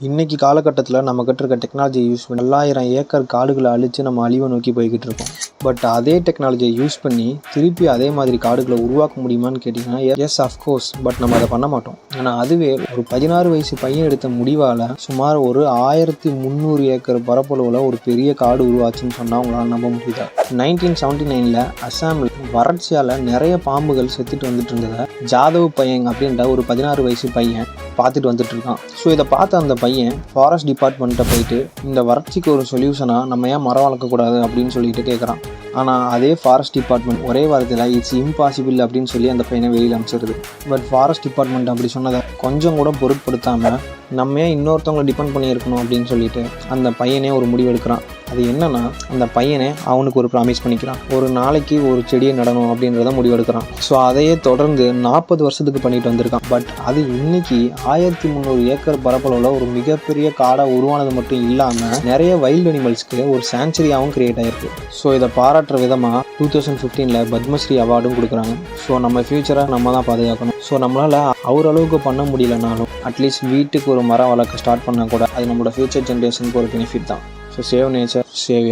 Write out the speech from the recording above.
இன்னைக்கு காலகட்டத்தில் நம்மக்கிட்ட இருக்க டெக்னாலஜியை யூஸ் பண்ணி 1000 ஏக்கர் காடுகளை அழித்து நம்ம அழிவை நோக்கி போய்கிட்டு இருக்கோம். பட் அதே டெக்னாலஜியை யூஸ் பண்ணி திருப்பி அதே மாதிரி காடுகளை உருவாக்க முடியுமான்னு கேட்டிங்கன்னா எஸ் அஃப்கோர்ஸ். பட் நம்ம அதை பண்ண மாட்டோம். ஆனால் அதுவே ஒரு 16 வயசு பையன் எடுத்த முடிவால் சுமார் ஒரு 1300 ஏக்கர் பரப்பளவில் ஒரு பெரிய காடு உருவாச்சுன்னு சொன்னால் உங்களால் நம்ப முடியுதா? 1979 அஸ்ஸாமில் வறட்சியால் நிறைய பாம்புகள் செத்துட்டு வந்துட்டு இருந்ததை ஜாதவ் பையன் அப்படின்ற ஒரு 16 வயசு பையன் பார்த்துட்டு வந்துட்டு இருக்கான். ஸோ இதை பார்த்த அந்த பையன் ஃபாரஸ்ட் டிபார்ட்மெண்ட்டை போயிட்டு இந்த வறட்சிக்கு ஒரு சொல்யூஷனாக நம்ம ஏன் மரம் வளர்க்கக்கூடாது அப்படின்னு சொல்லிட்டு கேட்குறான். ஆனால் அதே ஃபாரஸ்ட் டிபார்ட்மெண்ட் ஒரே வாரத்தில் இட்ஸ் இம்பாசிபிள் அப்படின்னு சொல்லி அந்த பையனை வெளியில் அனுப்பிச்சிருது. பட் ஃபாரஸ்ட் டிபார்ட்மெண்ட் அப்படி சொன்னதை கொஞ்சம் கூட பொருட்படுத்தாமல் நம்ம ஏன் இன்னொருத்தவங்களை டிபெண்ட் பண்ணி இருக்கணும் அப்படின்னு சொல்லிட்டு அந்த பையனே ஒரு முடிவு எடுக்கிறான். அது என்னன்னா, அந்த பையனே அவனுக்கு ஒரு ப்ராமிஸ் பண்ணிக்கிறான், ஒரு நாளைக்கு ஒரு செடியை நடணும் அப்படின்றத முடிவெடுக்கிறான். ஸோ அதையே தொடர்ந்து 40 வருஷத்துக்கு பண்ணிட்டு வந்திருக்கான். பட் அது இன்னைக்கு 1300 ஏக்கர் பரப்பளவில் ஒரு மிகப்பெரிய காடாக உருவானது மட்டும் இல்லாமல் நிறைய வைல்டு அனிமல்ஸ்க்கு ஒரு சாங்சுரியாகவும் கிரியேட் ஆகிருக்கு. ஸோ இதை பாராட்டுற விதமாக 2015 பத்மஸ்ரீ அவார்டும் கொடுக்குறாங்க. ஸோ நம்ம ஃபியூச்சரை நம்ம தான் பாதுகாக்கணும். ஸோ நம்மளால் அளவுக்கு பண்ண முடியலனாலும் அட்லீஸ்ட் வீட்டுக்கு ஒரு மரம் வளர்க்க ஸ்டார்ட் பண்ணால் கூட அது நம்மளோட ஃபியூச்சர் ஜென்ரேஷனுக்கு ஒரு பெனிஃபிட் தான். So save nature, save